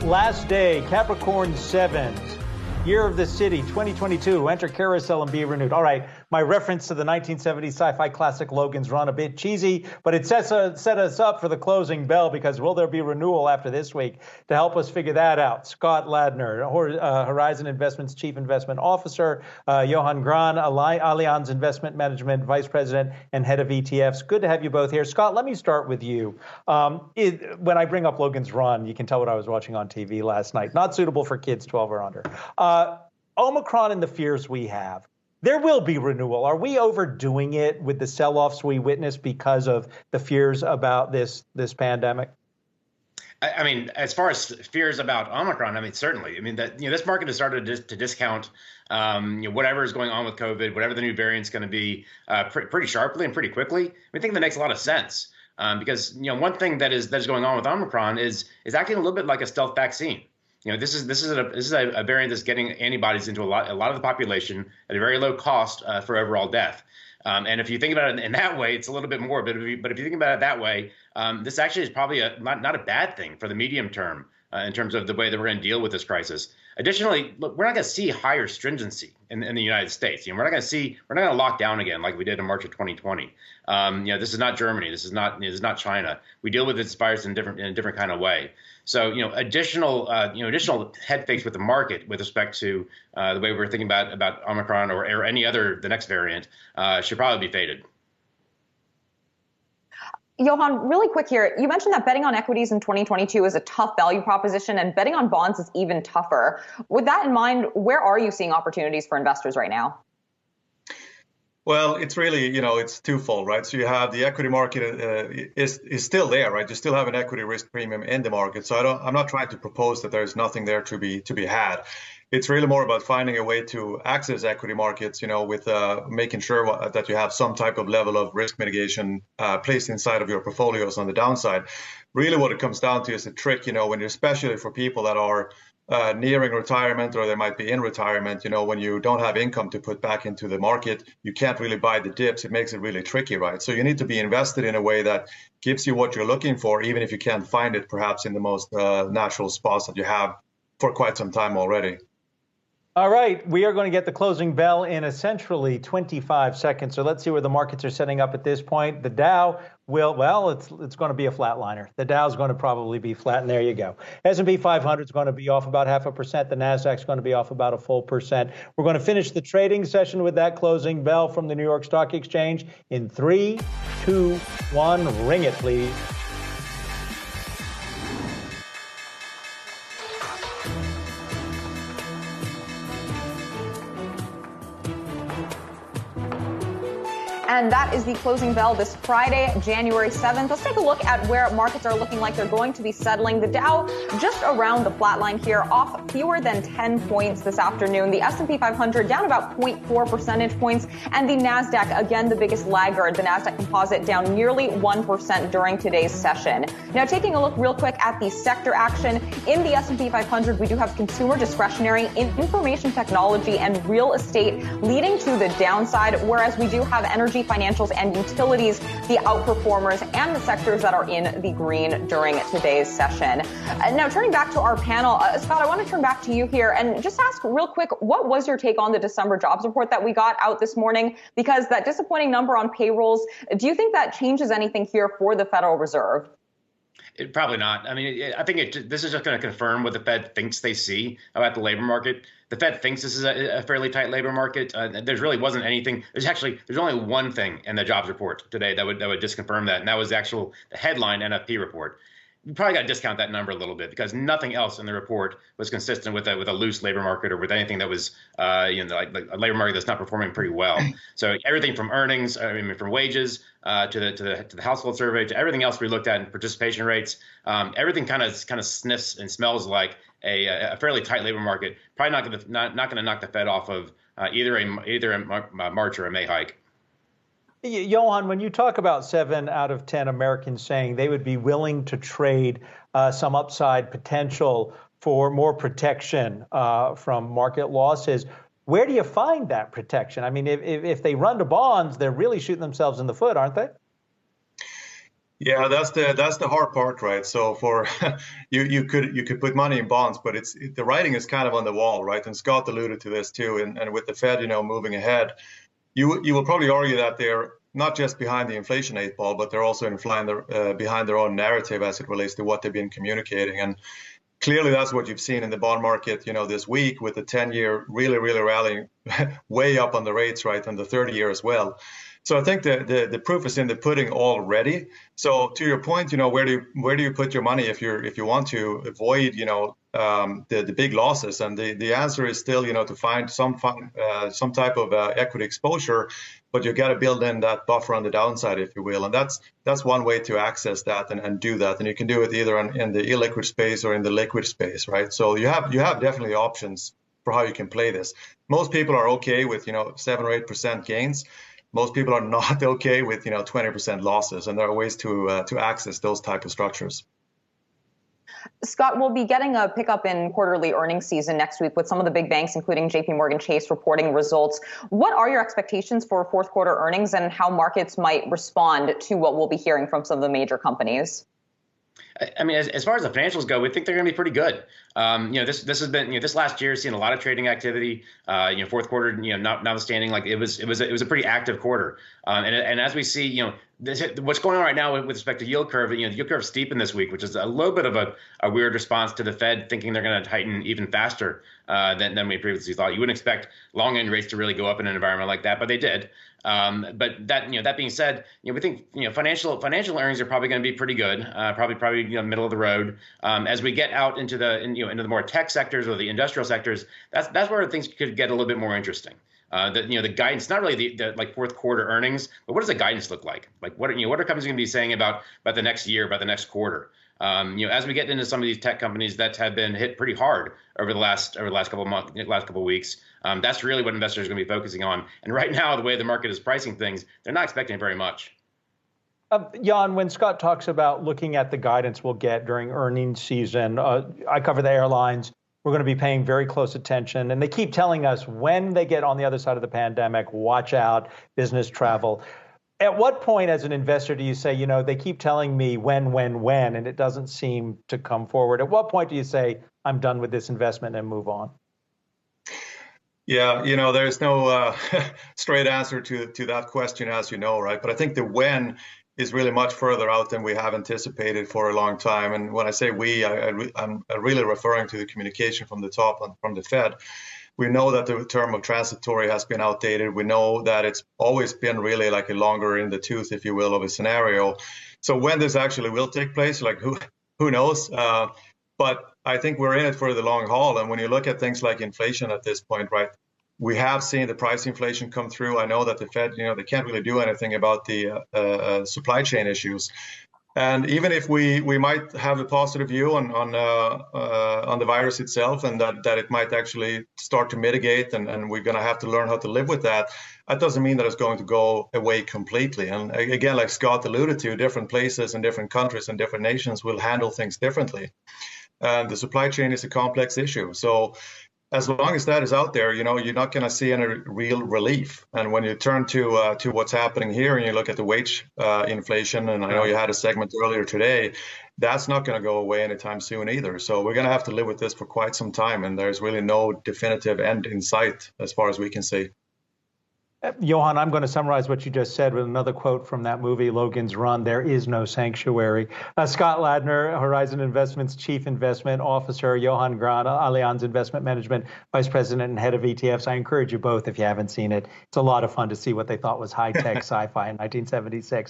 Last day, Capricorn 7s. Year of the City, 2022. Enter carousel and be renewed. All right, my reference to the 1970s sci-fi classic Logan's Run, a bit cheesy, but it set us up for the closing bell, because will there be renewal after this week? To help us figure that out, Scott Ladner, Horizon Investments Chief Investment Officer, Johan Grahn, Allianz Investment Management Vice President and Head of ETFs. Good to have you both here. Scott, let me start with you. When I bring up Logan's Run, you can tell what I was watching on TV last night. Not suitable for kids 12 or under. Omicron and the fears we have. There will be renewal. Are we overdoing it with the sell-offs we witnessed because of the fears about this pandemic? I mean, as far as fears about Omicron, I mean, certainly. I mean, that this market has started to discount whatever is going on with COVID, whatever the new variant's going to be, pretty sharply and pretty quickly. I think that makes a lot of sense because one thing that is going on with Omicron is acting a little bit like a stealth vaccine. This is a variant that's getting antibodies into a lot of the population at a very low cost for overall death. And if you think about it in that way, it's a little bit more. But if you think about it that way, this actually is probably not a bad thing for the medium term in terms of the way that we're going to deal with this crisis. Additionally, look, we're not going to see higher stringency in the United States. We're not going to lock down again like we did in March of 2020. This is not Germany. This is not China. We deal with this virus in a different kind of way. So, additional head fakes with the market with respect to the way we're thinking about Omicron or any other, the next variant, should probably be faded. Johan, really quick here. You mentioned that betting on equities in 2022 is a tough value proposition and betting on bonds is even tougher. With that in mind, where are you seeing opportunities for investors right now? Well, it's really, it's twofold, right? So you have the equity market is still there, right? You still have an equity risk premium in the market. So I'm not trying to propose that there's nothing there to be had. It's really more about finding a way to access equity markets, with making sure that you have some type of level of risk mitigation placed inside of your portfolios on the downside. Really what it comes down to is a trick, when especially for people that are nearing retirement or they might be in retirement, when you don't have income to put back into the market, you can't really buy the dips. It makes it really tricky, right? So you need to be invested in a way that gives you what you're looking for, even if you can't find it perhaps in the most natural spots that you have for quite some time already. All right, we are going to get the closing bell in essentially 25 seconds. So let's see where the markets are setting up at this point. The Dow it's going to be a flatliner. The Dow is going to probably be flat, and there you go. S&P 500 is going to be off about 0.5%. The Nasdaq is going to be off about 1%. We're going to finish the trading session with that closing bell from the New York Stock Exchange in 3, 2, 1. Ring it, please. And that is the closing bell this Friday, January 7th. Let's take a look at where markets are looking like they're going to be settling. The Dow just around the flat line here, off fewer than 10 points this afternoon. The S&P 500 down about 0.4 percentage points. And the Nasdaq, again, the biggest laggard. The Nasdaq Composite down nearly 1% during today's session. Now, taking a look real quick at the sector action. In the S&P 500, we do have consumer discretionary, information technology, and real estate leading to the downside, whereas we do have energy, financials, and utilities, the outperformers, and the sectors that are in the green during today's session. Now, turning back to our panel, Scott, I want to turn back to you here and just ask real quick, what was your take on the December jobs report that we got out this morning? Because that disappointing number on payrolls, do you think that changes anything here for the Federal Reserve? Probably not. I mean, I think this is just going to confirm what the Fed thinks they see about the labor market. The Fed thinks this is a fairly tight labor market. There really wasn't anything. There's only one thing in the jobs report today that would disconfirm that, and that was the headline NFP report. You probably got to discount that number a little bit because nothing else in the report was consistent with a loose labor market or with anything that was like a labor market that's not performing pretty well. So everything from earnings, from wages to the household survey to everything else we looked at in participation rates, everything kind of sniffs and smells like a fairly tight labor market. Probably not going to knock the Fed off of either a March or a May hike. Johan, when you talk about 7 out of 10 Americans saying they would be willing to trade some upside potential for more protection from market losses, where do you find that protection? I mean, if they run to bonds, they're really shooting themselves in the foot, aren't they? Yeah, that's the hard part, right? So for you could put money in bonds, but the writing is kind of on the wall, right? And Scott alluded to this too. And with the Fed, moving ahead, you will probably argue that they're not just behind the inflation 8 ball, but they're also behind their own narrative as it relates to what they've been communicating. And clearly, that's what you've seen in the bond market, this week with the 10-year really, really rallying way up on the rates, right, and the 30-year as well. So I think the proof is in the pudding already. So to your point, where do you put your money if you want to avoid, the big losses? And the answer is still, to find some type of equity exposure, but you got to build in that buffer on the downside, if you will. And that's one way to access that and do that. And you can do it either in the illiquid space or in the liquid space, right? So you have definitely options for how you can play this. Most people are okay with 7 or 8% gains. Most people are not okay with 20% losses, and there are ways to access those type of structures. Scott, we'll be getting a pickup in quarterly earnings season next week with some of the big banks, including JP Morgan Chase, reporting results. What are your expectations for fourth quarter earnings and how markets might respond to what we'll be hearing from some of the major companies? I mean, as far as the financials go, we think they're going to be pretty good. This has been, this last year has seen a lot of trading activity. Fourth quarter, notwithstanding, like it was a pretty active quarter. And as we see, what's going on right now with respect to yield curve, the yield curve steepened this week, which is a little bit of a weird response to the Fed thinking they're going to tighten even faster than we previously thought. You wouldn't expect long end rates to really go up in an environment like that, but they did. But that being said, we think financial earnings are probably going to be pretty good, probably middle of the road. As we get out into the more tech sectors or the industrial sectors, that's where things could get a little bit more interesting. The guidance, not really the like fourth quarter earnings, but what does the guidance look like? Like what are companies going to be saying about the next year, about the next quarter? As we get into some of these tech companies that have been hit pretty hard over the last couple of months, last couple of weeks, that's really what investors are going to be focusing on. And right now, the way the market is pricing things, they're not expecting very much. Johan, when Scott talks about looking at the guidance we'll get during earnings season, I cover the airlines. We're going to be paying very close attention. And they keep telling us when they get on the other side of the pandemic, watch out, business travel. At what point as an investor do you say, they keep telling me when, and it doesn't seem to come forward? At what point do you say, I'm done with this investment and move on? Yeah, there's no straight answer to that question, as you know, right? But I think the when is really much further out than we have anticipated for a long time. And when I say we, I'm really referring to the communication from the top and from the Fed. We know that the term of transitory has been outdated. We know that it's always been really like a longer in the tooth, if you will, of a scenario. So when this actually will take place, like who knows? But I think we're in it for the long haul. And when you look at things like inflation at this point, right, we have seen the price inflation come through. I know that the Fed, they can't really do anything about the supply chain issues. And even if we might have a positive view on the virus itself, and that it might actually start to mitigate, and we're going to have to learn how to live with that, that doesn't mean that it's going to go away completely. And again, like Scott alluded to, different places and different countries and different nations will handle things differently. And the supply chain is a complex issue. So as long as that is out there, you're not going to see any real relief. And when you turn to what's happening here and you look at the wage inflation, and I know you had a segment earlier today, that's not going to go away anytime soon either. So we're going to have to live with this for quite some time. And there's really no definitive end in sight as far as we can see. Johan, I'm going to summarize what you just said with another quote from that movie, Logan's Run. There is no sanctuary. Scott Ladner, Horizon Investments Chief Investment Officer, Johan Grahn, Allianz Investment Management Vice President and Head of ETFs. I encourage you both, if you haven't seen it. It's a lot of fun to see what they thought was high-tech sci-fi in 1976.